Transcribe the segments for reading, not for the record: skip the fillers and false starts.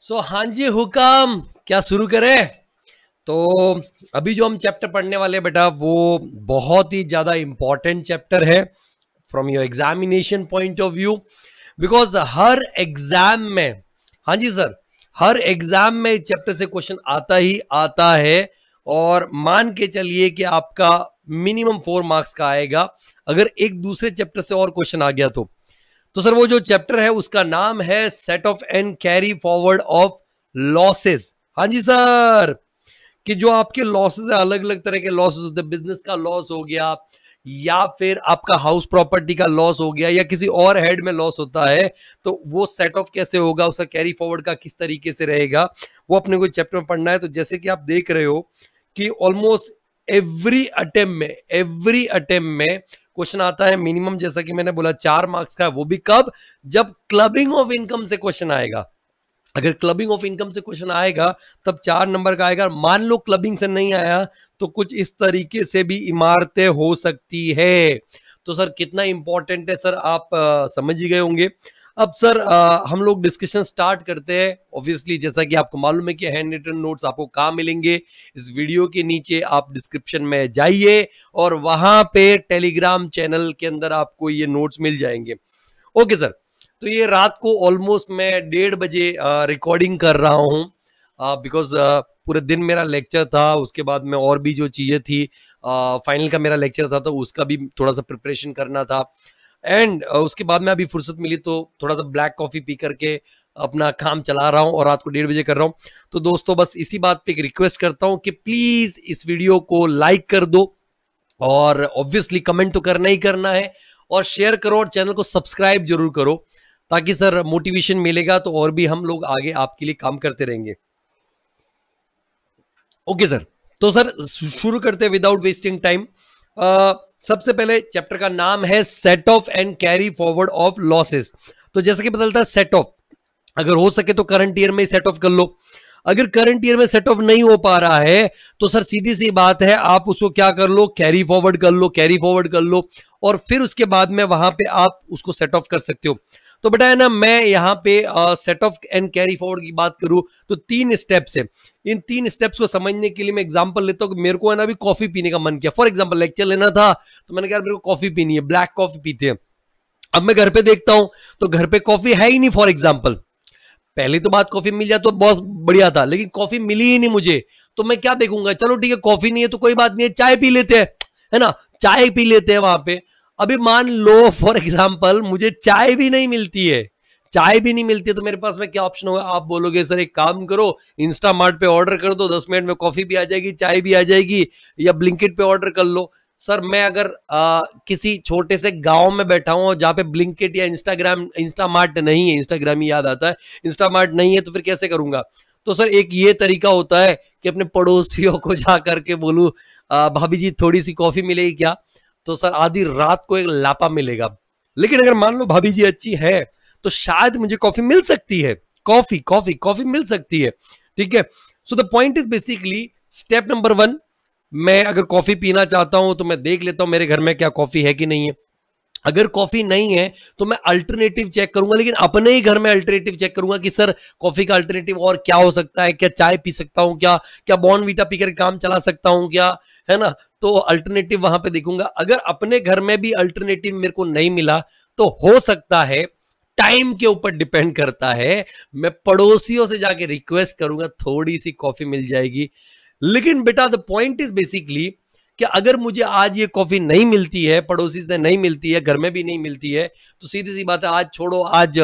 हाँ जी हुकाम, क्या शुरू करें? तो अभी जो हम चैप्टर पढ़ने वाले हैं बेटा, वो बहुत ही ज्यादा इंपॉर्टेंट चैप्टर है from your examination point of view. Because her exam में, हाँ जी सर, हर एग्जाम में इस चैप्टर से क्वेश्चन आता ही आता है। और मान के चलिए कि आपका मिनिमम 4 मार्क्स का आएगा अगर एक दूसरे चैप्टर से और क्वेश्चन आ गया तो सर वो जो चैप्टर है उसका नाम है set of and carry forward of losses. हाँ जी सर, कि जो आपके लॉसेस है, अलग अलग तरह के लॉसेस होते हैं। बिजनेस का लॉस हो गया, या फिर आपका हाउस प्रॉपर्टी का लॉस हो गया, या किसी और हेड में लॉस होता है, तो वो सेट ऑफ कैसे होगा, उसका कैरी फॉरवर्ड का किस तरीके से रहेगा, वो अपने को चैप्टर में पढ़ना है। तो जैसे कि आप देख रहे हो कि ऑलमोस्ट एवरी अटेम्प्ट में क्वेश्चन आता है मिनिमम, जैसा कि मैंने बोला 4 मार्क्स का। वो भी कब? जब क्लबिंग ऑफ इनकम से क्वेश्चन आएगा। अगर क्लबिंग ऑफ इनकम से क्वेश्चन आएगा तब 4 नंबर का आएगा। मान लो क्लबिंग से नहीं आया तो कुछ इस तरीके से भी इमारतें हो सकती है। तो सर कितना इंपॉर्टेंट है सर, आप समझ ही गए होंगे। अब सर हम लोग डिस्कशन स्टार्ट करते हैं। ऑब्वियसली जैसा कि आपको मालूम है कि हैंड रिटन नोट्स आपको कहाँ मिलेंगे, इस वीडियो के नीचे आप डिस्क्रिप्शन में जाइए और वहां पे टेलीग्राम चैनल के अंदर आपको ये नोट्स मिल जाएंगे। ओके सर, तो ये रात को ऑलमोस्ट मैं 1:30 बजे रिकॉर्डिंग कर रहा हूँ, बिकॉज पूरे दिन मेरा लेक्चर था। उसके बाद में और भी जो चीज़ें थी, फाइनल का मेरा लेक्चर था तो उसका भी थोड़ा सा प्रिपरेशन करना था। एंड उसके बाद में अभी फुर्सत मिली तो थोड़ा सा ब्लैक कॉफ़ी पी करके अपना काम चला रहा हूँ और रात को 1:30 बजे कर रहा हूँ। तो दोस्तों बस इसी बात पे एक रिक्वेस्ट करता हूँ कि प्लीज़ इस वीडियो को लाइक कर दो, और ऑब्वियसली कमेंट तो करना ही करना है, और शेयर करो, और चैनल को सब्सक्राइब जरूर करो, ताकि सर मोटिवेशन मिलेगा तो और भी हम लोग आगे आपके लिए काम करते रहेंगे। ओके सर, तो सर शुरू करते हैं विदाउट वेस्टिंग टाइम। सबसे पहले चैप्टर का नाम है set of and carry forward of losses. तो जैसे कि बदलता है सेट ऑफ, अगर हो सके तो करंट ईयर में ही सेट ऑफ कर लो। अगर करंट ईयर में सेट ऑफ नहीं हो पा रहा है तो सर सीधी सी बात है, आप उसको क्या कर लो, कैरी फॉरवर्ड कर लो, कैरी फॉरवर्ड कर लो, और फिर उसके बाद में वहां पे आप उसको सेट ऑफ कर सकते हो। तो बेटा है ना, मैं यहाँ पे set of and carry forward की बात करूं तो 3 स्टेप्स है। इन 3 स्टेप्स को समझने के लिए मैं एग्जांपल लेता हूं कि मेरे को है ना अभी कॉफी पीने का मन किया। फॉर एग्जांपल लेक्चर लेना था तो मैंने कहा मेरे को कॉफी पीनी है, ब्लैक कॉफी पीते हैं। अब मैं घर पे देखता हूं तो घर पे कॉफी है ही नहीं। फॉर एग्जाम्पल पहली तो बात, कॉफी मिल जाए तो बहुत बढ़िया था, लेकिन कॉफी मिली ही नहीं मुझे। तो मैं क्या देखूंगा, चलो ठीक है कॉफी नहीं है तो कोई बात नहीं है, चाय पी लेते हैं, है ना, चाय पी लेते हैं वहां पे। अभी मान लो फॉर एग्जाम्पल मुझे चाय भी नहीं मिलती है, चाय भी नहीं मिलती है, तो मेरे पास में क्या ऑप्शन होगा? आप बोलोगे सर एक काम करो, इंस्टा मार्ट पे ऑर्डर कर दो, 10 मिनट में कॉफी भी आ जाएगी, चाय भी आ जाएगी, या ब्लिंकिट पे ऑर्डर कर लो। सर मैं अगर किसी छोटे से गांव में बैठा हूं जहां पे ब्लिंकिट या इंस्टा मार्ट नहीं है, इंस्टाग्राम ही याद आता है, इंस्टा मार्ट नहीं है, तो फिर कैसे करूंगा? तो सर एक ये तरीका होता है कि अपने पड़ोसियों को जा करके बोलूं, भाभी जी थोड़ी सी कॉफी मिलेगी क्या? तो सर आधी रात को एक लापा मिलेगा। लेकिन अगर मान लो भाभी जी अच्छी है तो शायद मुझे कॉफी मिल सकती है, कॉफी मिल सकती है। ठीक है, so the point is basically step number 1, मैं अगर कॉफी पीना चाहता हूं तो मैं देख लेता हूं मेरे घर में क्या कॉफी है कि नहीं है। अगर कॉफी नहीं है तो मैं अल्टरनेटिव चेक करूंगा, लेकिन अपने ही घर में अल्टरनेटिव चेक करूंगा कि सर कॉफी का अल्टरनेटिव और क्या हो सकता है, क्या चाय पी सकता हूं, क्या क्या बॉर्नवीटा पीकर काम चला सकता हूं क्या, है ना। तो अल्टरनेटिव वहां पे देखूंगा। अगर अपने घर में भी अल्टरनेटिव मेरे को नहीं मिला तो हो सकता है, टाइम के ऊपर डिपेंड करता है, मैं पड़ोसियों से जाके रिक्वेस्ट करूंगा, थोड़ी सी कॉफी मिल जाएगी। लेकिन बेटा द पॉइंट इज बेसिकली कि अगर मुझे आज ये कॉफी नहीं मिलती है, पड़ोसी से नहीं मिलती है, घर में भी नहीं मिलती है, तो सीधी सी बात है आज छोड़ो, आज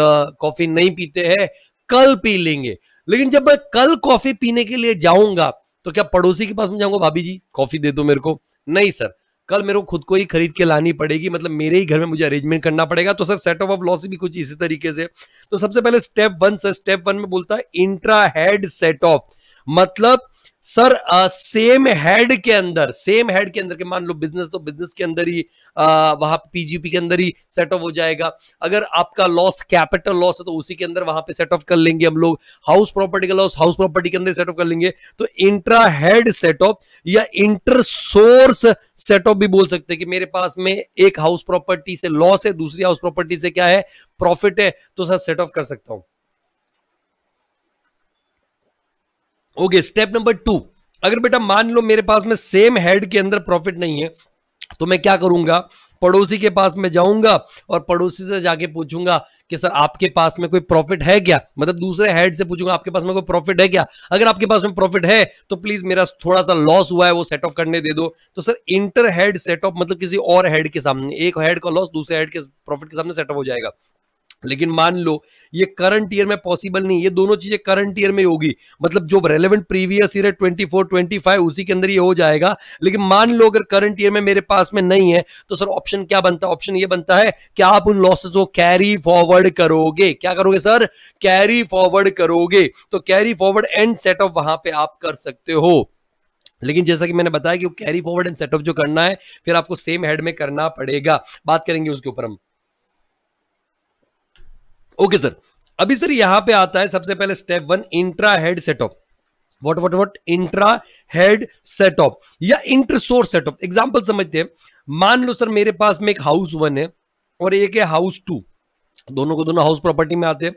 कॉफी नहीं पीते हैं, कल पी लेंगे। लेकिन जब मैं कल कॉफी पीने के लिए जाऊंगा तो क्या पड़ोसी के पास में जाऊंगा, भाभी जी कॉफी दे दो मेरे को? नहीं सर, कल मेरे को खुद को ही खरीद के लानी पड़ेगी, मतलब मेरे ही घर में मुझे अरेंजमेंट करना पड़ेगा। तो सर सेट ऑफ लॉस भी कुछ इसी तरीके से। तो सबसे पहले स्टेप 1 सर, स्टेप 1 में बोलता है इंट्रा हेड सेट ऑफ। मतलब सर सेम हेड के अंदर के मान लो बिजनेस, तो बिजनेस के अंदर ही वहां पीजीपी के अंदर ही सेट ऑफ हो जाएगा। अगर आपका लॉस कैपिटल लॉस है तो उसी के अंदर वहां पे सेट ऑफ कर लेंगे हम लोग। हाउस प्रॉपर्टी का लॉस हाउस प्रॉपर्टी के अंदर सेट ऑफ कर लेंगे। तो इंट्रा हेड सेट ऑफ या इंटर सोर्स सेट ऑफ भी बोल सकते हैं कि मेरे पास में एक हाउस प्रॉपर्टी से लॉस है, दूसरी हाउस प्रॉपर्टी से क्या है, प्रॉफिट है, तो सर सेट ऑफ कर सकता हूं। ओके, स्टेप नंबर 2, अगर बेटा मान लो मेरे पास में सेम हेड के अंदर प्रॉफिट नहीं है, तो मैं क्या करूंगा, पड़ोसी के पास में जाऊंगा और पड़ोसी से जाके पूछूंगा कि सर आपके पास में कोई प्रॉफिट है क्या, मतलब दूसरे हेड से पूछूंगा आपके पास में कोई प्रॉफिट है क्या, अगर आपके पास में प्रॉफिट है तो प्लीज मेरा थोड़ा सा लॉस हुआ है वो सेट ऑफ करने दे दो। तो sir inter head set of मतलब किसी और हेड के सामने, एक हेड का लॉस दूसरे हेड के प्रॉफिट के सामने सेट ऑफ हो जाएगा। लेकिन मान लो ये करंट ईयर में पॉसिबल नहीं, ये दोनों चीजें करंट ईयर में होगी, मतलब जो रेलेवेंट प्रीवियस ईयर है 24 25 उसी के अंदर ये हो जाएगा। लेकिन मान लो अगर करंट ईयर में मेरे पास में नहीं है, तो सर ऑप्शन क्या बनता है, ऑप्शन ये बनता है कि आप उन लॉसेस को कैरी फॉरवर्ड करोगे। क्या करोगे सर, कैरी फॉरवर्ड करोगे। तो carry forward and set of वहां पे आप कर सकते हो। लेकिन जैसा कि मैंने बताया कि carry forward and set of जो करना है फिर आपको सेम हेड में करना पड़ेगा, बात करेंगे उसके ऊपर हम। ओके सर, अभी सर यहां पे आता है सबसे पहले step 1, intra head setup. What intra head setup या इंटर सोर्स सेटअप। एग्जांपल समझते हैं, मान लो सर मेरे पास में एक हाउस 1 है और एक है हाउस 2, दोनों को दोनों हाउस प्रॉपर्टी में आते हैं।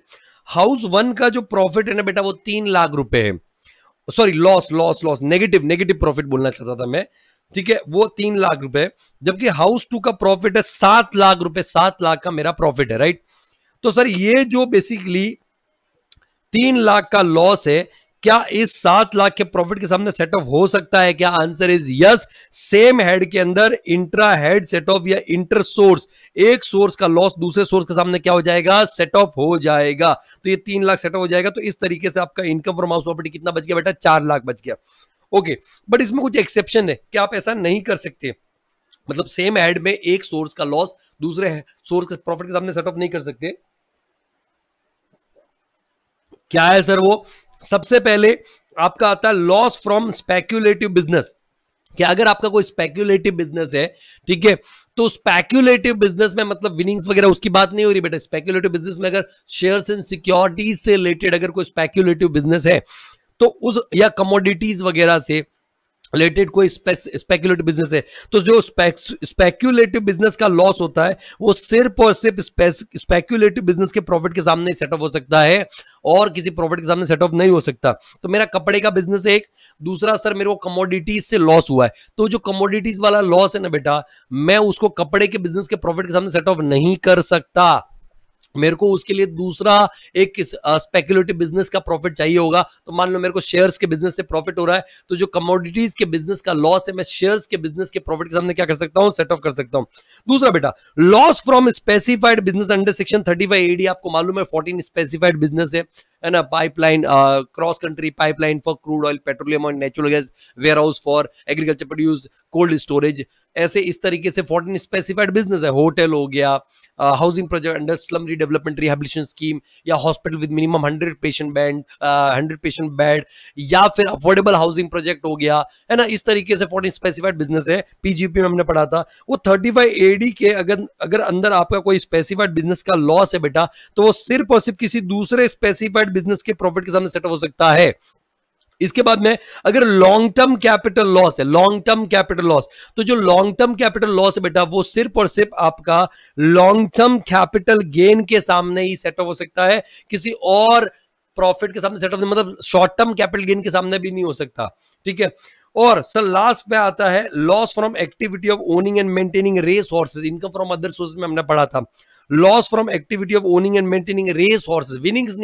हाउस 1 का जो प्रॉफिट है ना बेटा वो 3 लाख रुपए है, sorry loss loss loss negative profit बोलना चाहता था मैं, ठीक है, वो 3 लाख रुपए। जबकि हाउस 2 का प्रॉफिट है 7 लाख रुपए, 7 लाख का मेरा प्रॉफिट है, राइट। तो सर ये जो बेसिकली 3 लाख का लॉस है, क्या इस 7 लाख के प्रॉफिट के सामने सेट ऑफ हो सकता है क्या, answer is yes. Same head के अंदर इंट्रा हेड सेट ऑफ या इंटर सोर्स, एक सोर्स का लॉस दूसरे सोर्स के सामने क्या हो जाएगा, सेट ऑफ हो जाएगा। तो ये 3 लाख सेट ऑफ हो जाएगा। तो इस तरीके से आपका इनकम फ्रॉम हाउस प्रॉपर्टी कितना बच गया बेटा, 4 लाख बच गया। ओके, बट इसमें कुछ एक्सेप्शन है कि आप ऐसा नहीं कर सकते, मतलब सेम हेड में एक सोर्स का लॉस दूसरे सोर्स के प्रॉफिट के सामने सेट ऑफ नहीं कर सकते। क्या है सर वो, सबसे पहले आपका आता है लॉस फ्रॉम स्पेक्यूलेटिव बिजनेस। कि अगर आपका कोई स्पेक्यूलेटिव बिजनेस है, ठीक है, तो स्पेक्यूलेटिव बिजनेस में मतलब विनिंग्स वगैरह उसकी बात नहीं हो रही बेटा। स्पेक्यूलेटिव बिजनेस में अगर शेयर्स एंड सिक्योरिटीज से रिलेटेड अगर कोई स्पेक्यूलेटिव बिजनेस है तो उस, या कमोडिटीज वगैरह से रिलेटेड कोई स्पेक्यूलेटिव बिजनेस है, तो जो स्पेक्यूलेटिव बिजनेस का लॉस होता है वो सिर्फ और सिर्फ स्पेक्यूलेटिव बिजनेस के प्रॉफिट के सामने सेट ऑफ हो सकता है और किसी प्रॉफिट के सामने सेट ऑफ नहीं हो सकता। तो मेरा कपड़े का बिजनेस है एक, दूसरा सर मेरे को कमोडिटीज से लॉस हुआ है, तो जो कमोडिटीज वाला लॉस है ना बेटा, मैं उसको कपड़े के बिजनेस के प्रॉफिट के सामने सेट ऑफ नहीं कर सकता। मेरे को उसके लिए दूसरा एक स्पेक्युलेटिव बिजनेस का प्रॉफिट चाहिए होगा। तो मान लो मेरे को शेयर्स के बिजनेस से प्रॉफिट हो रहा है, तो जो कमोडिटीज के बिजनेस का लॉस है मैं शेयर्स के बिजनेस के प्रॉफिट के सामने क्या कर सकता हूं, सेट ऑफ कर सकता हूं। दूसरा बेटा loss from specified business under section 35 AD, आपको मालूम है 14 स्पेसिफाइड बिजनेस है ना, pipeline, cross country pipeline for crude oil, petroleum और natural gas, warehouse for agriculture produce, cold storage, ऐसे इस तरीके से 14 स्पेसिफाइड बिजनेस है। होटल हो गया, housing project under slum redevelopment rehabilitation scheme, या hospital with minimum 100 patient bed, या फिर अफोर्डेबल हाउसिंग प्रोजेक्ट हो गया, है ना, इस तरीके से 14 स्पेसिफाइड बिजनेस है। पीजीपी में हमने पढ़ा था वो 35 AD के अगर अंदर आपका कोई स्पेसिफाइड बिजनेस का लॉस है बेटा, तो वो सिर्फ और सिर्फ किसी दूसरे स्पेसिफाइड बिजनेस के प्रॉफिट के सामने सेट हो सकता है। इसके बाद में अगर लॉन्ग टर्म कैपिटल लॉस है, लॉन्ग टर्म कैपिटल लॉस, तो जो लॉन्ग टर्म कैपिटल लॉस है बेटा वो सिर्फ और सिर्फ आपका लॉन्ग टर्म कैपिटल गेन के सामने ही सेट हो सकता है, किसी और प्रॉफिट के सामने सेट ऑफ, मतलब शॉर्ट टर्म कैपिटल गेन के सामने भी नहीं हो सकता, ठीक है। और सर लास्ट पे आता है loss from activity of owning and maintaining race horses, income from other sources में हमने पढ़ा था। Loss from activity of owning and maintaining race horses, winnings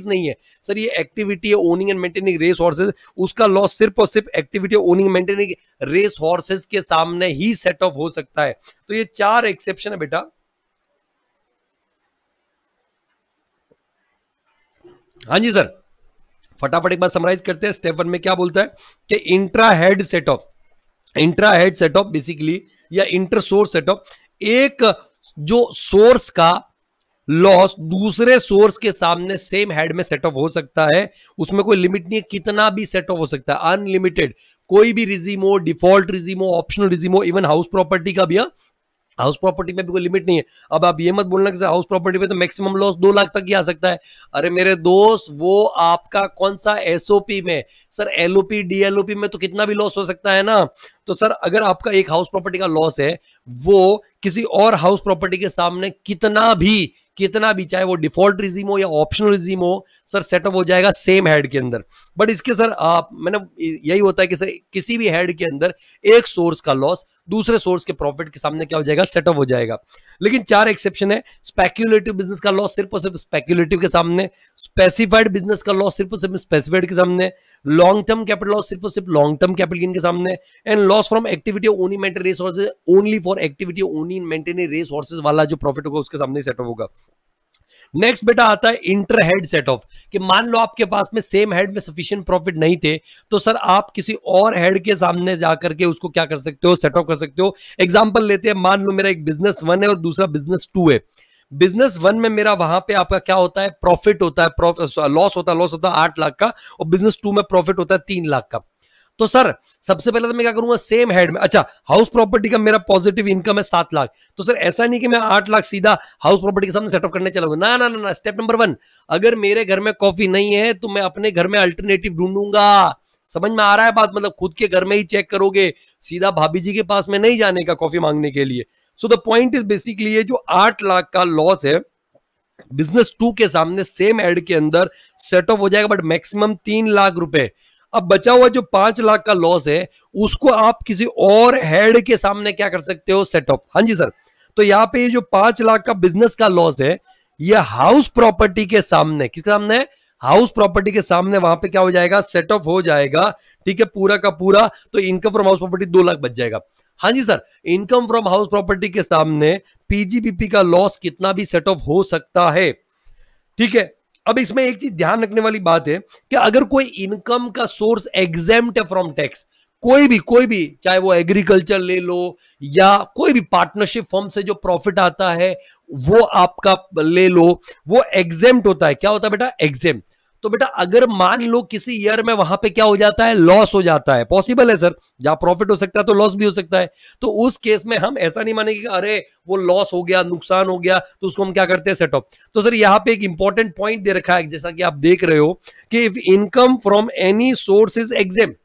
नहीं है सर, ये एक्टिविटी है owning and maintaining race horses, उसका लॉस सिर्फ और सिर्फ activity of owning and maintaining race horses के सामने ही सेट ऑफ हो सकता है। तो ये 4 एक्सेप्शन है बेटा। हाँ जी सर, फटाफट एक बार समराइज करते हैं। स्टेप 1 में क्या बोलता है कि intra head set of, intra head set of basically या इंटर सोर्स सेट ऑफ, एक जो सोर्स का लॉस दूसरे सोर्स के सामने सेम हेड में सेट ऑफ हो सकता है, उसमें कोई लिमिट नहीं है, कितना भी सेट ऑफ हो सकता है, अनलिमिटेड, कोई भी रिजीम हो, डिफॉल्ट रिजीम हो, ऑप्शनल रिजीम हो, इवन हाउस प्रॉपर्टी का भी। हाउस प्रॉपर्टी में भी कोई लिमिट नहीं है। अब आप ये मत बोलना कि सर हाउस प्रॉपर्टी में तो मैक्सिमम लॉस 2 लाख तक ही आ सकता है। अरे मेरे दोस्त, वो आपका कौन सा एसओपी में, सर एलओपी डीएलओपी में तो कितना भी लॉस हो सकता है ना। तो सर अगर आपका एक हाउस प्रॉपर्टी का लॉस है, वो किसी और हाउस प्रॉपर्टी के सामने कितना भी कितना भी, चाहे वो डिफॉल्ट रिजीम हो या ऑप्शनल रिजीम हो, सर सेट ऑफ हो जाएगा सेम हेड के अंदर। बट इसके सर मैंने यही होता है कि सर किसी भी हेड के अंदर एक सोर्स का लॉस दूसरे सोर्स के प्रॉफिट के सामने क्या हो जाएगा, सेट ऑफ हो जाएगा। लेकिन 4 एक्सेप्शन है। स्पेक्यूलेटिव बिजनेस का लॉस सिर्फ और सिर्फ स्पेक्यूलेटिव के सामने, स्पेसिफाइड बिजनेस का लॉस सिर्फ और सिर्फ स्पेसिफाइड के सामने, लॉन्ग टर्म कैपिटल लॉस सिर्फ और सिर्फ लॉन्ग टर्म कैपिटल गेन के सामने, and loss from activity only maintain resources only for activity only maintain resources वाला जो प्रॉफिट होगा उसके सामने सेट ऑफ होगा। नेक्स्ट बेटा आता है इंटर हेड सेट ऑफ, कि मान लो आपके पास में सेम हेड में सफिशिएंट प्रॉफिट नहीं थे, तो सर आप किसी और हेड के सामने जाकर के उसको क्या कर सकते हो, सेट ऑफ कर सकते हो। एग्जांपल लेते हैं, मान लो मेरा एक बिजनेस 1 है और दूसरा बिजनेस 2 है। बिजनेस 1 में मेरा वहां पे आपका क्या होता है, प्रॉफिट होता है, लॉस होता है 8 लाख का, और बिजनेस 2 में प्रॉफिट होता है 3 लाख का। तो सर सबसे पहले तो मैं क्या करूंगा, सेम हेड में, अच्छा हाउस प्रॉपर्टी का मेरा पॉजिटिव इनकम है 7 लाख, तो सर ऐसा नहीं कि मैं 8 लाख सीधा हाउस प्रॉपर्टी के सामने सेटअप करने चलाऊंगा, ना ना ना ना। स्टेप नंबर 1, अगर मेरे घर में कॉफी नहीं है तो मैं अपने घर में अल्टरनेटिव ढूंढूंगा। समझ में आ रहा है बात, मतलब खुद के घर में ही चेक करोगे, सीधा भाभी जी के पास में नहीं जाने का कॉफी मांगने के लिए। So the point is basically ये जो 8 लाख का लॉस है बिजनेस 2 के सामने सेम हेड के अंदर सेट ऑफ हो जाएगा, बट मैक्सिमम 3 लाख रुपए। अब बचा हुआ जो 5 लाख का लॉस है उसको आप किसी और हेड के सामने क्या कर सकते हो, सेट ऑफ। हाँ जी सर, तो यहां पे ये जो 5 लाख का बिजनेस का लॉस है ये हाउस प्रॉपर्टी के सामने, किसके सामने, हाउस प्रॉपर्टी के सामने वहां पे क्या हो जाएगा, सेट ऑफ हो जाएगा। ठीक है, पूरा का पूरा, तो income from house property 2 lakh बच जाएगा। हाँ जी sir, income from house property के सामने पीजीबीपी का लॉस कितना भी सेट ऑफ हो सकता है। ठीक है, अब इसमें एक चीज ध्यान रखने वाली बात है कि अगर कोई इनकम का सोर्स एग्जेम्प्ट है फ्रॉम टैक्स, कोई भी चाहे वो एग्रीकल्चर ले लो या कोई भी पार्टनरशिप फर्म से जो प्रॉफिट आता है वो आपका ले लो, वो एग्जेम्प्ट होता है। क्या होता है बेटा, एग्जेम्प्ट। तो बेटा अगर मान लो किसी ईयर में वहां पे क्या हो जाता है, लॉस हो जाता है, पॉसिबल है सर, जहां प्रॉफिट हो सकता है तो लॉस भी हो सकता है। तो उस केस में हम ऐसा नहीं मानेंगे कि अरे वो लॉस हो गया, नुकसान हो गया, तो उसको हम क्या करते हैं, सेट ऑफ। तो सर यहां पे एक इंपॉर्टेंट पॉइंट दे रखा है, जैसा कि आप देख रहे हो कि if income from any source is exempt,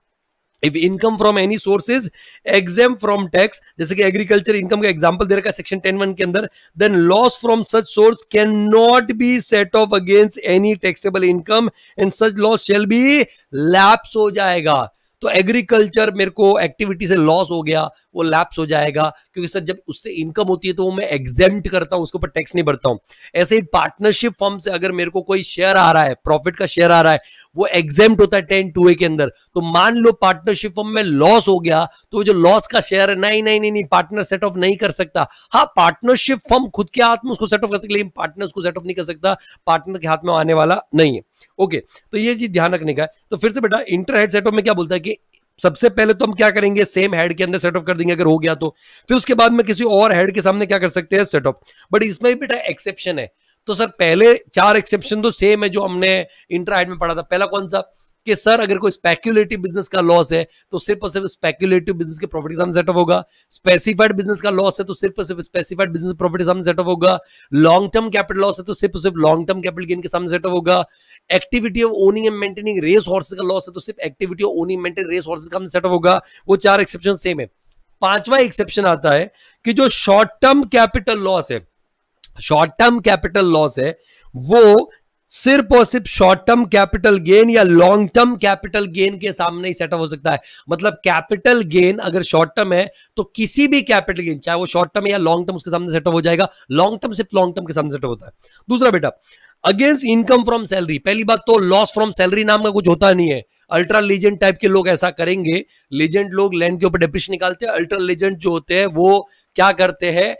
if income from any source is exempt from tax, जैसे कि एग्रीकल्चर इनकम का एग्जांपल दे रखा है सेक्शन 10(1) के अंदर, then loss from such source can not be set off against any taxable income and such loss shall be lapse हो जाएगा। तो एग्रीकल्चर मेरे को एक्टिविटी से लॉस हो गया, वो लैप्स हो जाएगा, क्योंकि सर जब उससे इनकम होती है तो वो मैं एग्जेम्प्ट करता हूं, उसके ऊपर टैक्स नहीं भरता हूं। ऐसे ही पार्टनरशिप फर्म से अगर मेरे को कोई शेयर आ रहा है, प्रॉफिट का शेयर आ रहा है, वो एग्जेम्प्ट होता है 10(2)(a) के अंदर। तो मान लो पार्टनरशिप फर्म में लॉस हो गया, तो जो लॉस का शेयर है, नहीं, पार्टनर सेट ऑफ नहीं कर सकता। हाँ, पार्टनरशिप फर्म खुद के हाथ में उसको सेट ऑफ कर सकती है, लेकिन पार्टनर उसको सेट ऑफ नहीं कर सकता, पार्टनर के हाथ में आने वाला नहीं है। ओके, तो ये चीज ध्यान रखने का है। तो फिर से बेटा इंटर हेड सेट ऑफ में क्या बोलता है कि सबसे पहले तो हम क्या करेंगे, सेम हेड के अंदर सेट ऑफ कर देंगे अगर हो गया तो, फिर उसके बाद में किसी और हेड के सामने क्या कर सकते हैं, सेट ऑफ। बट इसमें भी बेटा एक्सेप्शन है। तो सर पहले 4 एक्सेप्शन तो सेम है जो हमने इंटर हेड में पढ़ा था। पहला कौन सा, कि सर अगर कोई स्पेक्यूलेटिव बिजनेस का लॉस है तो सिर्फ और सिर्फ स्पेक्यूलेटिव बिजनेस के प्रॉफिट के सामने सेट ऑफ होगा। स्पेसिफाइड बिजनेस का लॉस है तो सिर्फ और सिर्फ स्पेसिफाइड बिजनेस प्रॉफिट के सामने सेट ऑफ होगा। लॉन्ग टर्म कैपिटल लॉस है तो सिर्फ और सिर्फ लॉन्ग टर्म कैपिटल गेन के सामने सेट ऑफ होगा। Activity of owning and maintaining race horses का लॉस है तो सिर्फ activity of owning maintain race horses का सेट ऑफ होगा। वो 4 एक्सेप्शन सेम है। 5वां एक्सेप्शन आता है कि जो शॉर्ट टर्म कैपिटल लॉस है, शॉर्ट टर्म कैपिटल लॉस है, वो सिर्फ और सिर्फ शॉर्ट टर्म कैपिटल गेन या लॉन्ग टर्म कैपिटल गेन के सामने ही सेटअप हो सकता है। मतलब कैपिटल गेन अगर शॉर्ट टर्म है तो किसी भी कैपिटल गेन, चाहे वो शॉर्ट टर्म या लॉन्ग टर्म, उसके सामने सेटअप हो जाएगा। लॉन्ग टर्म सिर्फ लॉन्ग टर्म के सामने सेटअप होता है। दूसरा बेटा, अगेंस्ट इनकम फ्रॉम सैलरी, पहली बात तो लॉस फ्रॉम सैलरी नाम का कुछ होता नहीं है। अल्ट्रा लीजेंड टाइप के लोग ऐसा करेंगे, लीजेंड लोग लैंड के ऊपर डेप्रिसिएशन निकालते हैं, अल्ट्रा लीजेंड जो होते हैं वो क्या करते हैं,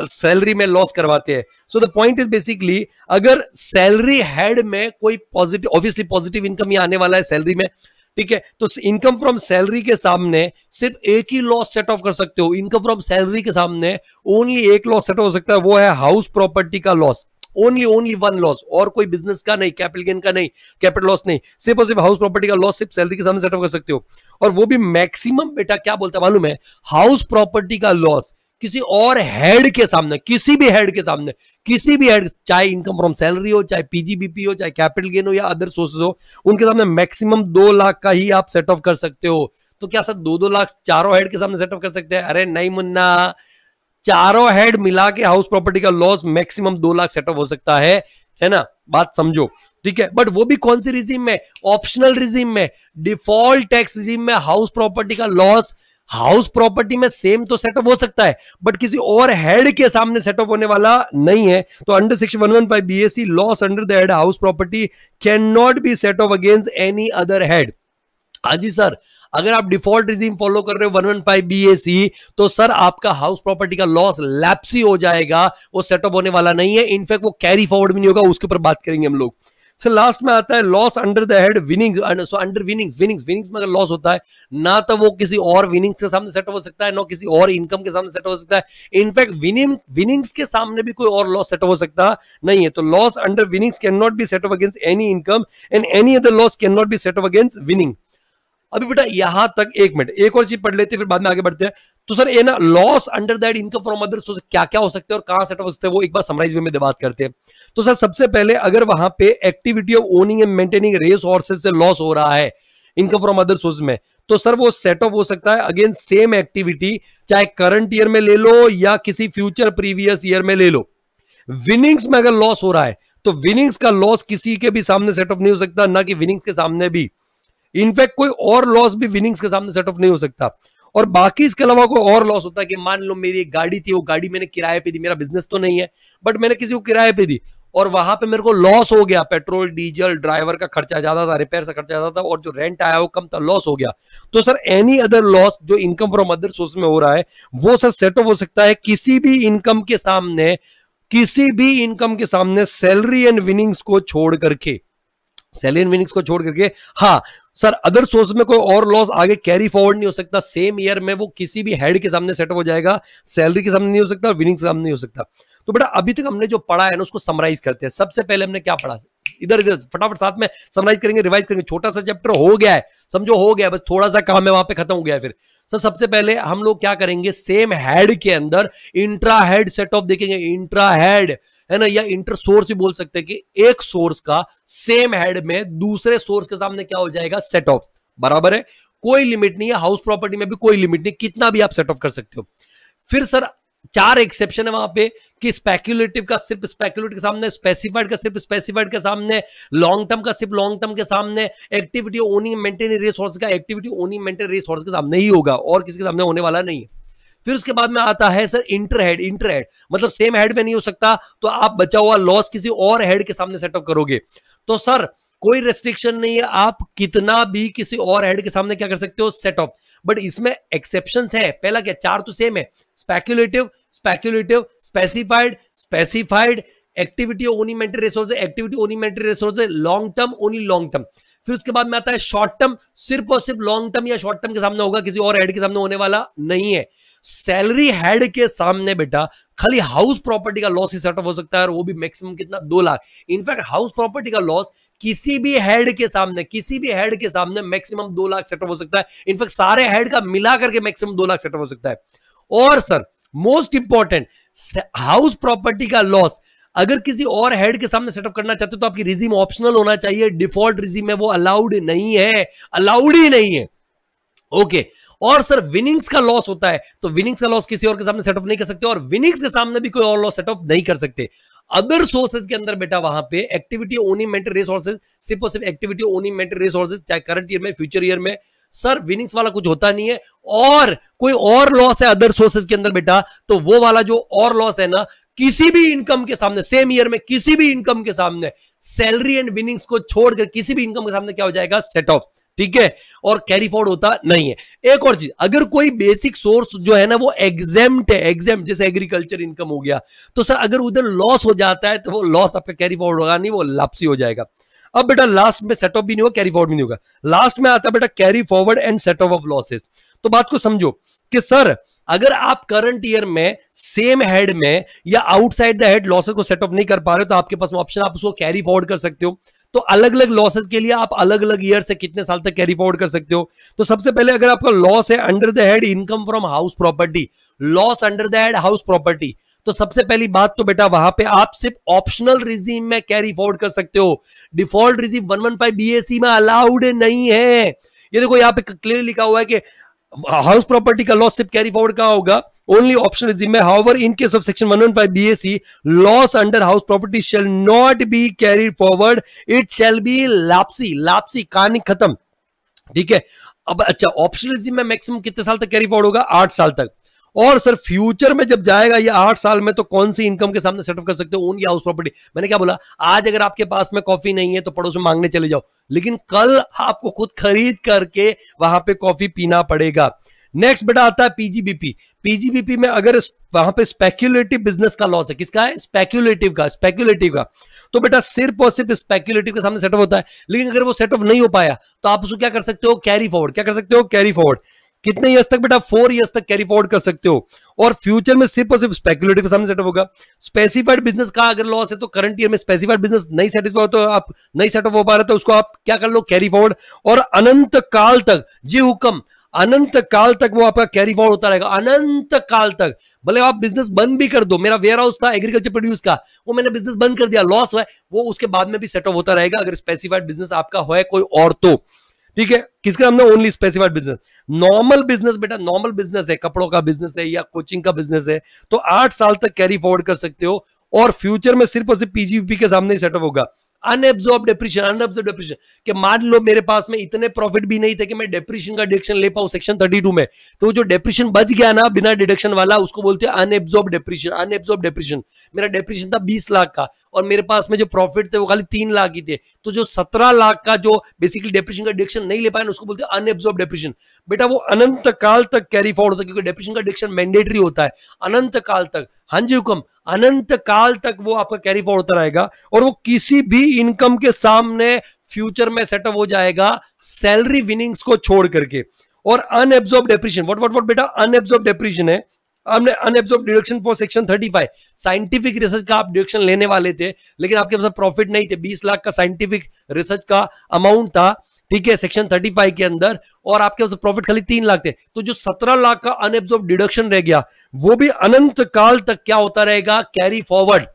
सैलरी में लॉस करवाते हैं। So the point is basically, अगर सैलरी हेड में कोई पॉजिटिव, ऑब्वियसली पॉजिटिव इनकम ही आने वाला है सैलरी में, ठीक है, तो इनकम फ्रॉम सैलरी के सामने सिर्फ एक ही लॉस सेट ऑफ कर सकते हो। इनकम फ्रॉम सैलरी के सामने ओनली एक लॉस सेट हो सकता है, वो है हाउस प्रॉपर्टी का लॉस। ओनली वन लॉस, और कोई बिजनेस का नहीं, कैपिटल गेन का नहीं, कैपिटल लॉस नहीं, सिर्फ और सिर्फ हाउस प्रॉपर्टी का लॉस सिर्फ सैलरी के सामने सेट ऑफ कर सकते हो। और वो भी मैक्सिमम बेटा क्या बोलता है मालूम है, हाउस प्रॉपर्टी का लॉस किसी और हेड के सामने, किसी भी हेड के सामने, किसी भी हेड, चाहे इनकम फ्रॉम सैलरी हो, चाहे पीजीबीपी हो, चाहे कैपिटल गेन हो या अदर सोर्सेज हो, उनके सामने मैक्सिमम 2 लाख का ही आप सेट ऑफ कर सकते हो। तो क्या सर 2-2 लाख चारों हेड के सामने सेट ऑफ कर सकते हैं? अरे नहीं मुन्ना, चारों हेड मिला के हाउस प्रॉपर्टी का लॉस मैक्सिमम 2 लाख सेटअप हो सकता है ना, बात समझो, ठीक है। बट वो भी कौन सी रिजीम में, ऑप्शनल रिजीम में, डिफॉल्ट टैक्स रिजीम में हाउस प्रॉपर्टी का लॉस हाउस प्रॉपर्टी में सेम तो सेटअप हो सकता है बट किसी और हेड के सामने सेटअप होने वाला नहीं है। तो under section 115 BAC loss under the head house property can not be set off against any other head. Haji sir, अगर आप डिफॉल्ट रिजीम फॉलो कर रहे हो 115 BAC तो सर आपका हाउस प्रॉपर्टी का लॉस लैप्सी हो जाएगा, वो सेटअप होने वाला नहीं है, इनफैक्ट वो कैरी फॉरवर्ड भी नहीं होगा, उसके ऊपर बात करेंगे हम लोग। सो लास्ट में आता है loss under the head winnings. So under winnings में अगर लॉस होता है ना तो वो किसी और विनिंग्स के सामने सेटअप हो सकता है, ना किसी और इनकम के सामने सेटअप हो सकता है। इनफैक्ट विनिंग्स के सामने भी कोई और लॉस सेटअप हो सकता नहीं है। तो loss under winnings can not be set up against any income and any other loss can not be set up against winning. अभी बेटा यहां तक एक मिनट एक और चीज पढ़ लेते हैं फिर बाद में आगे बढ़ते हैं। तो सर ये ना loss under that income from other source क्या क्या हो सकते हैं और कहां सेटअप हो सकते हैं वो एक बार समराइज वे में बात करते हैं। तो सर सबसे पहले अगर वहां पे activity of owning and maintaining race horses से लॉस हो रहा है इनकम फ्रॉम अदर सोर्स में, तो सर वो सेटअप हो सकता है अगेंस्ट सेम एक्टिविटी, चाहे करंट ईयर में ले लो या किसी फ्यूचर प्रीवियस ईयर में ले लो। विनिंग्स में अगर लॉस हो रहा है तो विनिंग्स का लॉस किसी के भी सामने सेटअप नहीं हो सकता, ना कि विनिंग्स के सामने भी। इनफैक्ट कोई और लॉस भी विनिंग्स के सामने सेटअप नहीं हो सकता। और बाकी इसके अलावा कोई और लॉस होता है कि मान लो मेरी एक गाड़ी थी, वो गाड़ी मैंने किराए पे दी, मेरा बिजनेस तो नहीं है बट मैंने किसी को किराए पे दी और वहां पे मेरे को लॉस हो गया, पेट्रोल डीजल ड्राइवर का खर्चा ज्यादा था, रिपेयर का खर्चा ज्यादा था और जो रेंट आया वो कम था, लॉस हो गया। तो सर एनी अदर लॉस जो इनकम फ्रॉम अदर सोर्स में हो रहा है वो सर सेटअप हो सकता है किसी भी इनकम के सामने, किसी भी इनकम के सामने सैलरी एंड विनिंग्स को छोड़ करके, सैलरी एंड विनिंग्स को छोड़ करके। हाँ सर अदर सोर्स में कोई और लॉस आगे कैरी फॉरवर्ड नहीं हो सकता, सेम ईयर में वो किसी भी हेड के सामने सेटअप हो जाएगा, सैलरी के सामने नहीं हो सकता, विनिंग्स के सामने नहीं हो सकता। तो बेटा अभी तक हमने जो पढ़ा है ना उसको समराइज करते हैं। सबसे पहले हमने क्या पढ़ा, इधर इधर फटाफट साथ में समराइज करेंगे, रिवाइज करेंगे। छोटा सा चैप्टर हो गया है, समझो हो गया, बस थोड़ा सा काम है वहां पे खत्म हो गया है। फिर सर सबसे पहले हम लोग क्या करेंगे, सेम हेड के अंदर इंट्रा हेड सेटअप देखेंगे। इंट्रा हेड है ना, या इंटर सोर्स भी बोल सकते हैं कि एक सोर्स का सेम हेड में दूसरे सोर्स के सामने क्या हो जाएगा, सेट ऑफ। बराबर है, कोई लिमिट नहीं है, हाउस प्रॉपर्टी में भी कोई लिमिट नहीं, कितना भी आप सेट ऑफ कर सकते हो। फिर सर 4 एक्सेप्शन है वहां पे कि स्पेक्युलेटिव का सिर्फ स्पेक्युलेटिव के सामने, स्पेसिफाइड का सिर्फ स्पेसिफाइड के सामने, लॉन्ग टर्म का सिर्फ लॉन्ग टर्म के सामने, एक्टिविटी ओनिंग मेंटेन रिसोर्स का एक्टिविटी ओनिंग मेंटेन रिसोर्स के सामने ही होगा और किसी के सामने होने वाला नहीं है। फिर उसके बाद में आता है सर इंटरहेड। इंटरहेड मतलब सेम हेड में नहीं हो सकता, तो आप बचा हुआ लॉस किसी और हेड के सामने सेटअप करोगे। तो सर कोई रेस्ट्रिक्शन नहीं है, आप कितना भी किसी और हेड के सामने क्या कर सकते हो, सेटअप। बट इसमें एक्सेप्शंस है। पहला क्या, 4 तो सेम है, speculative, speculative, specified, specified, activity only maintain resource, activity only maintain resource, long term only long term. फिर उसके बाद में आता है शॉर्ट टर्म, सिर्फ और सिर्फ लॉन्ग टर्म या शॉर्ट टर्म के सामने होगा, किसी और हेड के सामने होने वाला नहीं है। सैलरी हेड के सामने बेटा खाली हाउस प्रॉपर्टी का लॉस ही सेटअप हो सकता है और वो भी मैक्सिमम कितना, 2 लाख। इनफैक्ट हाउस प्रॉपर्टी का लॉस किसी भी हेड के सामने, किसी भी हेड के सामने मैक्सिमम 2 लाख सेटअप हो सकता है। इनफैक्ट सारे हेड का मिला करके मैक्सिमम 2 लाख सेटअप हो सकता है। और sir most important, house property का लॉस अगर किसी और हेड के सामने सेटअप करना चाहते हो तो आपकी रिजीम ऑप्शनल होना चाहिए, डिफॉल्ट रिजीम में वो अलाउड नहीं है, अलाउड ही नहीं है। ओके और सर विनिंग्स का लॉस होता है तो विनिंग्स का लॉस किसी और के सामने सेटअप नहीं कर सकते और विनिंग्स के सामने भी कोई और लॉस सेटअप नहीं कर सकते। अदर सोर्सेज के अंदर बेटा वहां पे एक्टिविटी ओनिंग मेंटेन रिसोर्सेज, सिर्फ और सिर्फ एक्टिविटी ओनिंग मेंटेन रिसोर्सेज, चाहे करंट ईयर में फ्यूचर ईयर में, सर विनिंग्स वाला कुछ होता नहीं है। और कोई और लॉस है अदर सोर्सेज के अंदर बेटा, तो वो वाला जो और लॉस है ना, किसी भी इनकम के सामने, सेम ईयर में किसी भी इनकम के सामने, सैलरी एंड विनिंग्स को छोड़कर किसी भी इनकम के सामने क्या हो जाएगा, सेट ऑफ। ठीक है, और कैरी फॉरवर्ड होता नहीं है। एक और चीज, अगर कोई बेसिक सोर्स जो है ना वो एग्जेम्प्ट है, एग्जेम्प्ट जैसे एग्रीकल्चर इनकम हो गया, तो सर अगर उधर लॉस हो जाता है तो वो लॉस आपका कैरी फॉरवर्ड होगा नहीं, वो लापसी हो जाएगा। अब बेटा लास्ट में सेट ऑफ भी नहीं होगा, कैरी फॉरवर्ड भी नहीं होगा। लास्ट में आता है बेटा carry forward and set of losses. तो बात को समझो कि सर अगर आप करंट ईयर में सेम हेड में या आउटसाइड द हेड लॉसेस को सेट ऑफ नहीं कर पा रहे हो तो आपके पास ऑप्शन, आप उसको कैरी फॉरवर्ड कर सकते हो। तो अलग अलग लॉसेस के लिए आप अलग अलग ईयर से कितने साल तक कैरी फॉरवर्ड कर सकते हो। तो सबसे पहले अगर आपका लॉस है under the head income from house property, loss under the head house property, तो सबसे पहली बात तो बेटा वहां पे आप सिर्फ ऑप्शनल रिजीम में कैरी फॉरवर्ड कर सकते हो, डिफॉल्ट रिजीम 115 BAC में अलाउड नहीं है। ये देखो यहाँ पे क्लियर लिखा हुआ है कि हाउस प्रॉपर्टी का लॉस सिर्फ कैरी फॉरवर्ड कहां होगा, ओनली ऑप्शन रिजीम में। However in case of section 115 BAC, loss under house property shall not be carried forward, it shall be lapsed. Lapsed कहानी खत्म, ठीक है। अब अच्छा, ऑप्शन रिजीम में मैक्सिमम कितने साल तक कैरी फॉरवर्ड होगा, 8 साल तक। और सर फ्यूचर में जब जाएगा ये 8 साल में, तो कौन सी इनकम के सामने सेटअप कर सकते हो, ओन या हाउस प्रॉपर्टी। मैंने क्या बोला, आज अगर आपके पास में कॉफी नहीं है तो पड़ोस में मांगने चले जाओ, लेकिन कल आपको खुद खरीद करके वहां पे कॉफी पीना पड़ेगा। नेक्स्ट बेटा आता है पीजीबीपी। पीजीबीपी में अगर वहां पे स्पेक्यूलेटिव बिजनेस का लॉस है, किसका है, स्पेक्यूलेटिव का, स्पेक्यूलेटिव का, तो बेटा सिर्फ और सिर्फ स्पेक्यूलेटिव के सामने सेटअप होता है। लेकिन अगर वो सेटअप नहीं हो पाया तो आप उसको क्या कर सकते हो, कैरी फॉरवर्ड। क्या कर सकते हो, कैरी फॉरवर्ड। कितने ईयर्स तक बेटा, 4 ईयर्स तक कैरी फॉरवर्ड कर सकते हो। और फ्यूचर में सिर्फ और सिर्फ स्पेक्यूलेटिव के सामने सेटअप होगा। स्पेसिफाइड बिजनेस का अगर लॉस है तो करंट ईयर में स्पेसिफाइड बिजनेस नहीं सेटिस्फाई हो, तो आप नहीं सेटअप हो पा रहे तो उसको आप क्या कर लो, कैरी फॉरवर्ड। और अनंत काल तक जी हुक्म, अनंत काल तक वो आपका कैरी फॉरवर्ड होता रहेगा, अनंत काल तक। भले आप बिजनेस बंद भी कर दो, मेरा वेयर हाउस था एग्रीकल्चर प्रोड्यूस का, वो मैंने बिजनेस बंद कर दिया, लॉस हुआ, वो उसके बाद में भी सेटअप होता रहेगा अगर स्पेसिफाइड बिजनेस आपका है कोई और तो, ठीक है। किसके हमने, only specified business. Normal business बेटा, नॉर्मल बिजनेस है, कपड़ों का बिजनेस है या कोचिंग का बिजनेस है, तो 8 साल तक कैरी फॉरवर्ड कर सकते हो। और फ्यूचर में सिर्फ और सिर्फ पीजीबीपी के सामने ही सेटअप होगा। अनएब्सॉर्ब डेप्रिशिएशन, अनएब्सॉर्ब डेप्रिशिएशन कि मान लो मेरे पास में इतने प्रॉफिट भी नहीं थे कि मैं डेप्रिशिएशन का डिडक्शन ले पाऊं सेक्शन 32 में, तो जो डेप्रिशिएशन बच गया ना बिना डिडक्शन वाला, उसको बोलते हैं अनएब्सॉर्ब डेप्रिशिएशन। अनएब्सॉर्ब डेप्रिशिएशन, मेरा डेप्रिशिएशन था 20 लाख का और मेरे पास में जो प्रॉफिट थे वो खाली 3 लाख ही थे, तो जो 17 लाख का जो बेसिकली डेप्रिशिएशन का डिडक्शन नहीं ले पाया उसको बोलते हैं अनएब्सॉर्ब डेप्रिशिएशन। बेटा वो अनंत काल तक कैरी फॉरवर्ड होता है, क्योंकि डेप्रिशिएशन का डिडक्शन मैंडेटरी होता है अनंत काल तक। हाँ जी हुक्म, अनंत काल तक वो आपका कैरी फॉरवर्ड होता रहेगा और वो किसी भी इनकम के सामने फ्यूचर में सेटअप हो जाएगा, सैलरी विनिंग्स को छोड़ करके। और अनएब्सॉर्ब डेप्रिशिएशन, व्हाट बेटा, अनएब्सॉर्ब डेप्रिशिएशन है। हमने unabsorbed deduction for section 35 scientific research का आप डिडक्शन लेने वाले थे, लेकिन आपके पास प्रॉफिट नहीं थे, 20 लाख का साइंटिफिक रिसर्च का अमाउंट था, ठीक है, सेक्शन 35 के अंदर, और आपके पास प्रॉफिट खाली 3 लाख थे, तो जो 17 लाख का अनएब्सॉर्ब डिडक्शन रह गया वो भी अनंत काल तक क्या होता रहेगा, कैरी फॉरवर्ड।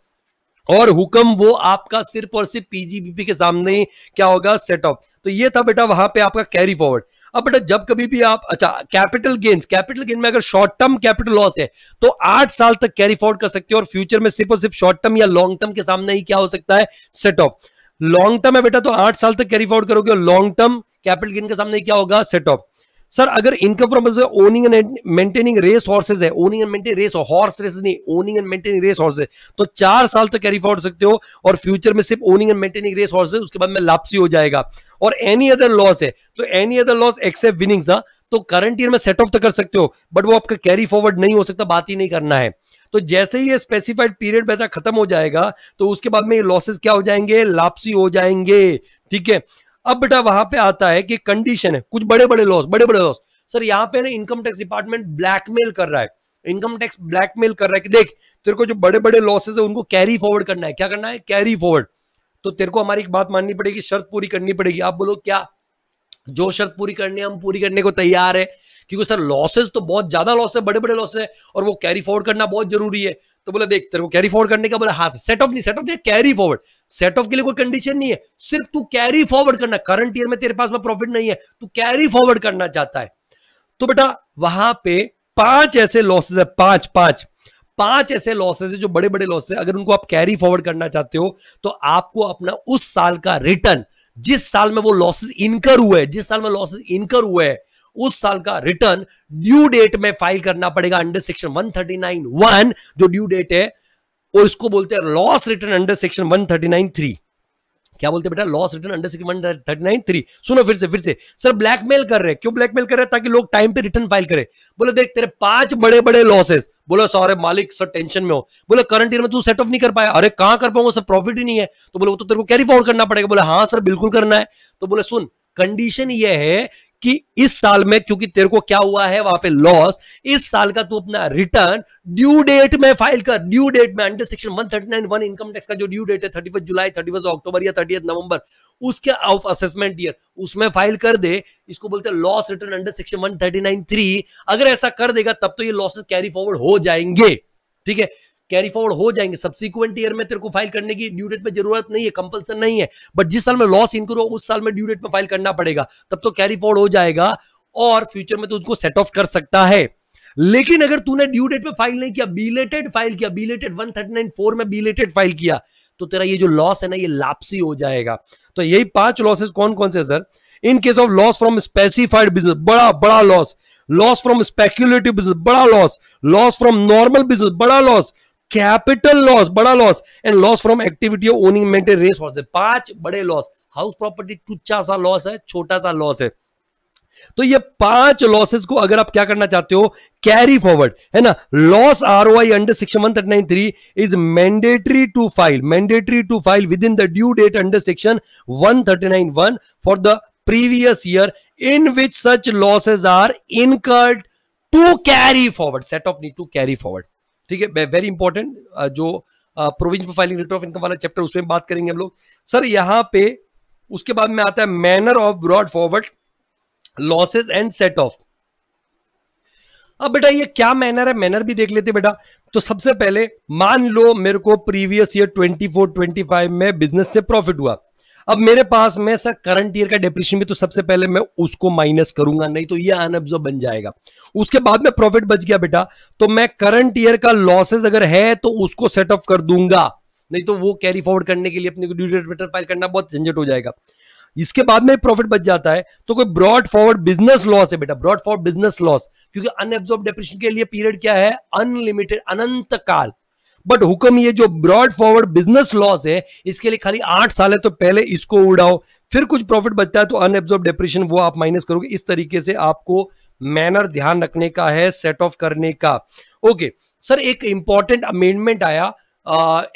और हुक्म वो आपका सिर्फ और सिर्फ पीजीबीपी के सामने ही क्या होगा, सेटअप। तो ये था बेटा वहां पे आपका कैरी फॉरवर्ड। अब बेटा जब कभी भी आप, अच्छा कैपिटल गेन में अगर शॉर्ट टर्म कैपिटल लॉस है तो 8 साल तक कैरी फॉरवर्ड कर सकते हो, और फ्यूचर में सिर्फ और सिर्फ शॉर्ट टर्म या लॉन्ग टर्म के सामने ही क्या हो सकता है, सेटअप। लॉन्ग टर्म है बेटा तो 8 साल तक कैरी फॉरवर्ड करोगे, और लॉन्ग टर्म कैपिटल गेन के सामने क्या होगा, सेटअप। सर अगर income from owning and maintaining race horses है, owning and maintaining race, horse race नहीं, owning and maintaining race horses, तो 4 साल तक कैरी फॉरवर्ड सकते हो, और फ्यूचर में सिर्फ owning and maintaining race horses, उसके बाद में लापसी हो जाएगा। और एनी अदर लॉस है तो any other loss except winnings, तो करंट ईयर में सेट ऑफ तक कर सकते हो, बट वो आपका कैरी फॉरवर्ड नहीं हो सकता, बात ही नहीं करना है। तो जैसे ही ये स्पेसिफाइड पीरियड बेटा खत्म हो जाएगा तो उसके बाद में ये लॉसेस क्या हो जाएंगे, लापसी हो जाएंगे, ठीक है। अब बेटा वहां पे आता है कि कंडीशन है, कुछ बड़े बड़े लॉस। सर यहाँ पे ना इनकम टैक्स डिपार्टमेंट ब्लैकमेल कर रहा है, इनकम टैक्स ब्लैकमेल कर रहा है कि देख तेरे को जो बड़े बड़े लॉसेस है उनको कैरी फॉरवर्ड करना है। क्या करना है, कैरी फॉरवर्ड। तो तेरे को हमारी एक बात माननी पड़ेगी, शर्त पूरी करनी पड़ेगी। आप बोलो क्या, जो शर्त पूरी करनी है हम पूरी करने को तैयार है, क्योंकि सर लॉसेस तो बहुत ज्यादा लॉस है, बड़े बड़े लॉस है, और वो कैरी फॉरवर्ड करना बहुत जरूरी है। तो बोला देख तेरे को कैरी फॉरवर्ड करने का, बोला हाँ, सेट ऑफ नहीं कैरी फॉरवर्ड। सेट ऑफ के लिए कोई कंडीशन नहीं है, सिर्फ तू कैरी फॉरवर्ड करना। करंट ईयर में तेरे पास में प्रॉफिट नहीं है, तू कैरी फॉरवर्ड करना चाहता है। तो बेटा वहां पे 5 ऐसे लॉसेस है, 5 ऐसे लॉसेस है जो बड़े बड़े लॉसेस है, अगर उनको आप कैरी फॉरवर्ड करना चाहते हो तो आपको अपना उस साल का रिटर्न, जिस साल में वो लॉसेस इनकर हुए हैं, उस साल का रिटर्न ड्यू डेट में फाइल करना पड़ेगा अंडर सेक्शन 139(1) जो ड्यू डेट है, और इसको बोलते हैं लॉस रिटर्न अंडर सेक्शन 139(3). क्या बोलते हैं बेटा, लॉस रिटर्न अंडर सेक्शन 139(3). सुनो फिर से सर ब्लैकमेल कर रहे हैं, क्यों ब्लैकमेल कर रहे हैं, ताकि लोग टाइम पे रिटर्न फाइल करें। बोले देख तेरे 5 बड़े बड़े लॉसेस, बोलो सारे मालिक सर टेंशन में हो, बोले करंट ईयर में तू सेट ऑफ नहीं कर पाया, अरे कहां कर पाऊंगा सर, प्रॉफिट ही नहीं है। तो बोले वो तो तेरे को कैरी फॉरवर्ड करना पड़ेगा। बोले हाँ सर बिल्कुल करना है। तो बोले सुन, कंडीशन ये है कि इस साल में क्योंकि तेरे को क्या हुआ है वहां पे लॉस, इस साल का तू अपना रिटर्न ड्यू डेट में फाइल कर, ड्यू डेट में अंडर सेक्शन 139(1) इनकम टैक्स का जो ड्यू डेट है 31 जुलाई, 31 अक्टूबर या 30 नवंबर, उसके ऑफ असेसमेंट ईयर उसमें फाइल कर दे। इसको बोलते हैं लॉस रिटर्न अंडर सेक्शन 139(3). अगर ऐसा कर देगा तब तो ये लॉसेस कैरी फॉरवर्ड हो जाएंगे, ठीक है, कैरी फॉरवर्ड हो जाएंगे। सब्सिक्वेंट ईयर में तेरे को फाइल करने की ड्यू डेट में जरूरत नहीं है, कंपल्सन नहीं है, बट जिस साल में लॉस इनकर हो उस साल में ड्यू डेट में फाइल करना पड़ेगा, तब तो कैरी फॉरवर्ड हो जाएगा। और फ्यूचर में तो उसको सेट ऑफ कर सकता है। लेकिन अगर तूने ड्यू डेट पे फाइल नहीं किया, बिलेटेड फाइल किया, बिलेटेड 139(4) में बिलेटेड फाइल किया, तो तेरा ये जो लॉस है ना, ये लापसी हो जाएगा। तो यही 5 लॉसेस कौन कौन से sir? In case of loss from specified business, बड़ा बड़ा loss, loss from speculative business, बड़ा loss, loss from normal business, बड़ा लॉस, कैपिटल लॉस, बड़ा loss, and loss from activity of owning maintain race horses. 5 बड़े loss. House property टुच्चा सा loss है, छोटा सा लॉस है। तो ये 5 लॉसेस को अगर आप क्या करना चाहते हो, कैरी फॉरवर्ड, है ना। Loss ROI under section 1393 is mandatory to file with in the due date under section 139(1) for the previous year in which such losses are incurred to carry forward. Set off need to carry forward, ठीक है, very important. जो provision for filing return of income वाला chapter, उसमें बात करेंगे हम लोग sir. यहां पे उसके बाद में आता है manner of brought forward losses and set of. अब बेटा ये क्या मैनर है, मैनर भी देख लेते बेटा। तो सबसे पहले मान लो मेरे को प्रीवियस ईयर 24-25 में बिजनेस से प्रॉफिट हुआ। अब मेरे पास में सर करंट ईयर का डेप्रिसिएशन भी, तो सबसे पहले मैं उसको माइनस करूंगा, नहीं तो ये अनअब्जॉर्ब बन जाएगा। उसके बाद में प्रॉफिट बच गया बेटा, तो मैं करंट ईयर का लॉसेस अगर है तो उसको सेट ऑफ कर दूंगा, नहीं तो वो कैरी फॉरवर्ड करने के लिए अपने को ड्यू डेट रिटर्न फाइल करना बहुत झंझट हो जाएगा। इसके बाद में प्रॉफिट बच जाता है तो कोई ब्रॉड फॉरवर्ड बिजनेस लॉस है बेटा, ब्रॉड फॉरवर्ड बिजनेस लॉस, क्योंकि अनएब्जॉर्ब डेप्रिसिएशन के लिए पीरियड क्या है, अनलिमिटेड, अनंत काल। बट हुक्म ये जो ब्रॉड फॉरवर्ड बिजनेस लॉस है, इसके लिए खाली 8 साल है, तो पहले इसको उड़ाओ, फिर कुछ प्रॉफिट बचता है तो अनएब्जॉर्ब डेप्रिसिएशन वो आप माइनस करोगे। इस तरीके से आपको मैनर ध्यान रखने का है, सेट ऑफ करने का। ओके सर, एक इंपॉर्टेंट अमेंडमेंट आया,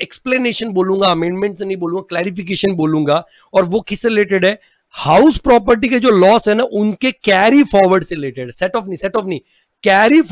एक्सप्लेनेशन बोलूंगा, अमेंडमेंट नहीं बोलूंगा, क्लैरिफिकेशन बोलूंगा, और वो किससे रिलेटेड है, हाउस प्रॉपर्टी के जो लॉस है ना, उनके कैरी फॉरवर्ड से रिलेटेड। सेट ऑफ नहीं, कैरी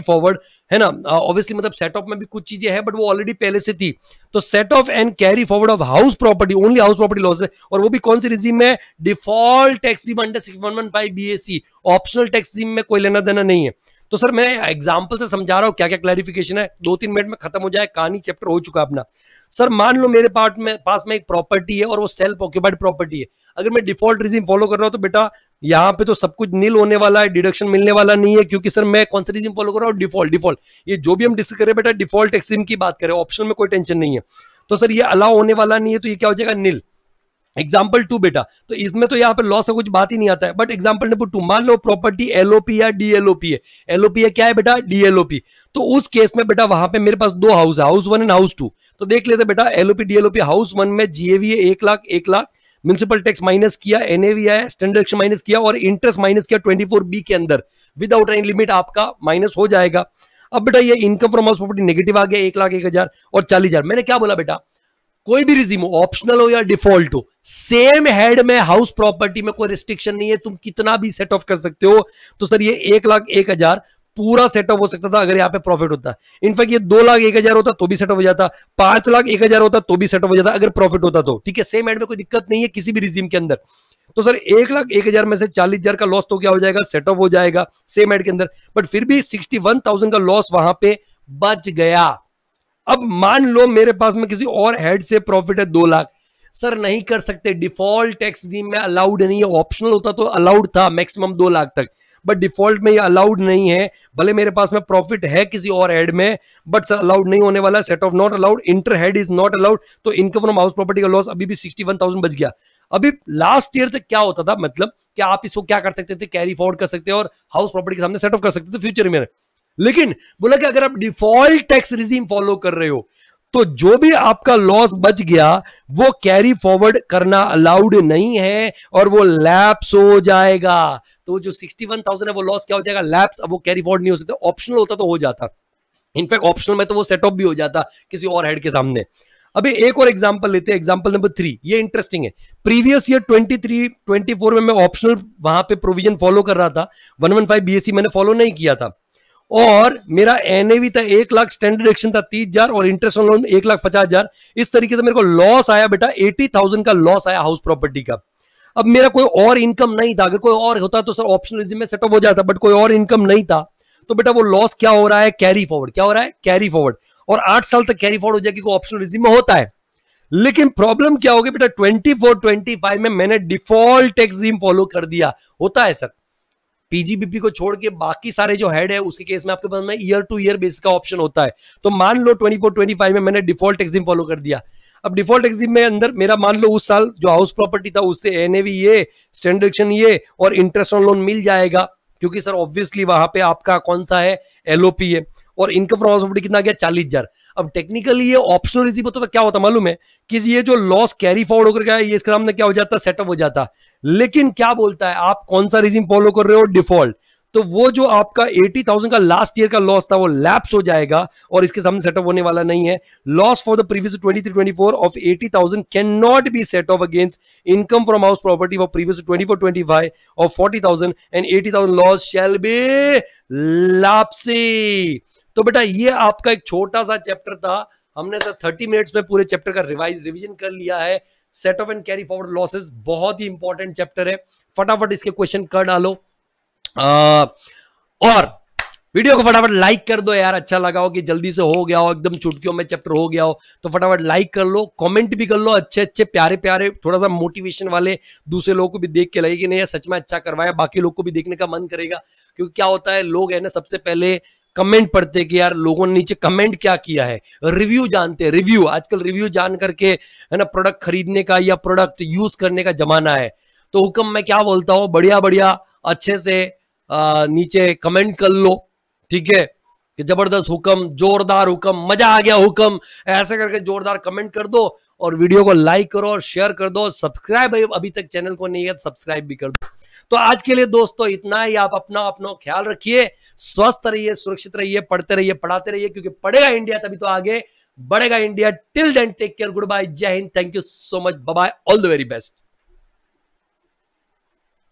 फॉरवर्ड है ना। ऑब्वियसली मतलब सेट ऑफ में भी कुछ चीजें हैं, बट वो ऑलरेडी पहले से थी। तो set of and carry forward of house property, only house property loss है, और वो भी कौन सी रिजीम में, default tax regime under 115 BAC, optional tax regime में कोई लेना देना नहीं है। तो सर मैं एग्जांपल से समझा रहा हूं क्या क्या क्लैरिफिकेशन है, 2-3 मिनट में खत्म हो जाए, कहानी चैप्टर हो चुका अपना। सर मान लो मेरे पास में एक प्रॉपर्टी है और वो सेल्फ ऑक्यूपाइड प्रॉपर्टी है। अगर मैं डिफॉल्ट रिजीम फॉलो कर रहा हूं तो बेटा यहां पे तो सब कुछ नील होने वाला है, डिडक्शन मिलने वाला नहीं है, क्योंकि सर मैं कौन सा रिजीम फॉलो कर रहा हूं, डिफॉल्ट। ये जो भी हम डिस्कस करें बेटा डिफॉल्ट टैक्स रिजीम की बात करें, ऑप्शनल में कोई टेंशन नहीं है। तो सर ये अलाउ होने वाला नहीं है, तो ये क्या हो जाएगा, नील। एग्जाम्पल 2 बेटा, तो इसमें तो यहाँ पे लॉस का कुछ बात ही नहीं आता है। बट एग्जाम्पल नंबर 2, मान लो प्रॉपर्टी एलओपी या डीएलओपी है। एलओपी है क्या है बेटा, डीएलओपी। तो उस केस में बेटा वहां पे मेरे पास 2 हाउस है, हाउस 1 एंड हाउस 2। तो देख लेते बेटा एलओपी डीएलओपी। हाउस 1 में जीएवी है 1 लाख, म्यूनिसिपल टैक्स माइनस किया, एनएवी आया, स्टैंडर्ड डिडक्शन माइनस किया, और इंटरेस्ट माइनस किया 24B के अंदर, विदाउट एनी लिमिट आपका माइनस हो जाएगा। अब बेटा ये income from house property negative आ गया, 1,01,000 और 40,000। मैंने क्या बोला बेटा, कोई भी रिजीम हो, ऑप्शनल हो या डिफॉल्ट हो, सेम हेड में हाउस प्रॉपर्टी में कोई रिस्ट्रिक्शन नहीं है, तुम कितना भी सेट ऑफ कर सकते हो। तो सर ये 1,01,000 पूरा सेट ऑफ हो सकता था अगर यहाँ पे प्रॉफिट होता। इनफैक्ट ये 2,01,000 होता तो भी सेट ऑफ हो जाता, 5,01,000 होता तो भी सेट ऑफ हो जाता अगर प्रॉफिट होता तो, ठीक है। सेम हेड में कोई दिक्कत नहीं है किसी भी रिजीम के अंदर। तो सर 1,01,000 में से 40,000 का लॉस तो क्या हो जाएगा, सेट ऑफ हो जाएगा सेम हेड के अंदर। बट फिर भी 61,000 का लॉस वहां पे बच गया। अब मान लो मेरे पास में किसी और हेड से प्रॉफिट है 2 लाख, सर नहीं कर सकते, डिफॉल्ट टैक्स रिजीम में अलाउड नहीं है। ऑप्शनल होता तो अलाउड था मैक्सिमम 2 लाख तक, बट डिफॉल्ट में ये अलाउड नहीं है। भले मेरे पास में प्रॉफिट है किसी और हेड में, बट सर अलाउड नहीं होने वाला, set of not allowed, inter head is not allowed. तो इनकम फ्रॉम हाउस प्रॉपर्टी का लॉस अभी भी 61,000 बच गया। अभी लास्ट ईयर तक क्या होता था, मतलब कि आप इसको क्या कर सकते थे, कैरी फॉरवर्ड कर सकते और हाउस प्रॉपर्टी के सामने सेट ऑफ कर सकते थे फ्यूचर में। लेकिन बोला कि अगर आप डिफॉल्ट टैक्स रिजीम फॉलो कर रहे हो तो जो भी आपका लॉस बच गया वो कैरी फॉरवर्ड करना अलाउड नहीं है और वो लैप्स हो जाएगा। तो जो 61,000 है वो लॉस क्या हो जाएगा, लैप्स। अब वो कैरी फॉरवर्ड नहीं हो सकता। ऑप्शनल होता तो हो जाता, इनफैक्ट ऑप्शनल में तो वो सेट ऑफ भी हो जाता किसी और हेड के सामने। अभी एक और एग्जांपल लेते हैं, एग्जांपल नंबर 3। ये इंटरेस्टिंग है। प्रीवियस ईयर 23-24 में मैं ऑप्शनल वहां पे प्रोविजन फॉलो कर रहा था, 115 BAC मैंने फॉलो नहीं किया था, और मेरा एनएवी था 1 लाख, स्टैंडर्ड डिडक्शन था 30,000 और इंटरेस्ट ऑन लोन 1,50,000। इस तरीके से मेरे को लॉस आया बेटा, 80,000 का लॉस आया हाउस प्रॉपर्टी का। अब मेरा कोई और इनकम नहीं था, अगर कोई और होता तो सर ऑप्शनल रिजीम में सेट ऑफ हो जाता, बट कोई और इनकम नहीं था। तो बेटा वो लॉस क्या हो रहा है, कैरी फॉरवर्ड। क्या हो रहा है, कैरी फॉरवर्ड। और 8 साल तक कैरी फॉरवर्ड हो जाएगी, कोई ऑप्शनल रिजीम में होता है। लेकिन प्रॉब्लम क्या होगी बेटा, 24-25 में मैंने डिफॉल्ट टैक्स रिजीम फॉलो कर दिया। होता है सर, पीजीबीपी को छोड़ के बाकी सारे जो हेड है उसके केस में आपके पास में ईयर टू ईयर बेस का ऑप्शन होता है। तो मान लो 24-25 में मैंने डिफॉल्ट एग्जिम फॉलो कर दिया। अब डिफॉल्ट एग्जिम में अंदर मेरा मान लो उस साल जो हाउस प्रॉपर्टी था उससे एनएवी ये, स्टैंडर्ड डिडक्शन ये और इंटरेस्ट ऑन लोन मिल जाएगा, क्योंकि सर ऑब्वियसली वहां पे आपका कौन सा है, एलओपी है। और इनकम फ्रॉम हाउस प्रॉपर्टी कितना गया, 40,000। अब टेक्निकली ये ऑप्शनल रिसीव होता तो क्या होता मालूम है कि ये जो लॉस कैरी फॉरवर्ड होकर गया ये इसके सामने क्या हो जाता, सेटअप हो जाता। लेकिन क्या बोलता है, आप कौन सा रिजीम फॉलो कर रहे हो, डिफॉल्ट। तो वो जो आपका 80,000 का लास्ट ईयर का लॉस था वो लैप्स हो जाएगा और इसके सामने सेटअप होने वाला नहीं है। Loss for the previous 23-24 of 80,000 can not be set off against income from house property for previous 24-25 of 40,000 and 80,000 loss shall be lapsed. तो बेटा ये आपका एक छोटा सा चैप्टर था, हमने सर 30 मिनट्स में पूरे चैप्टर का रिवीजन कर लिया है। Set of and carry forward losses बहुत ही इंपॉर्टेंट चैप्टर है, फटाफट इसके क्वेश्चन कर डालो। और वीडियो को फटाफट लाइक कर दो यार, अच्छा लगा हो कि जल्दी से हो गया हो, एकदम चुटकियों में चैप्टर हो गया हो तो फटाफट लाइक कर लो, कमेंट भी कर लो अच्छे अच्छे प्यारे प्यारे, थोड़ा सा मोटिवेशन वाले, दूसरे लोगों को भी देख के लगे कि नहीं यार सच में अच्छा करवाया, बाकी लोग को भी देखने का मन करेगा। क्योंकि क्या होता है, लोग है ना सबसे पहले कमेंट पढ़ते कि यार लोगों ने नीचे कमेंट क्या किया है, रिव्यू जानते हैं। रिव्यू आजकल रिव्यू जान करके है ना प्रोडक्ट खरीदने का या प्रोडक्ट यूज करने का जमाना है। तो हुक्म मैं क्या बोलता हूं, बढ़िया बढ़िया अच्छे से नीचे कमेंट कर लो, ठीक है कि जबरदस्त हुक्म, जोरदार हुक्म, मजा आ गया हुक्म, ऐसे करके जोरदार कमेंट कर दो और वीडियो को लाइक करो और शेयर कर दो। सब्सक्राइब अभी तक चैनल को नहीं है तो सब्सक्राइब भी कर दो। तो आज के लिए दोस्तों इतना ही, आप अपना ख्याल रखिए, स्वस्थ रहिए, सुरक्षित रहिए, पढ़ते रहिए, पढ़ाते रहिए, क्योंकि पढ़ेगा इंडिया तभी तो आगे बढ़ेगा India. Till then take care, good bye, Jai Hind, thank you so much, bye bye, all the very best.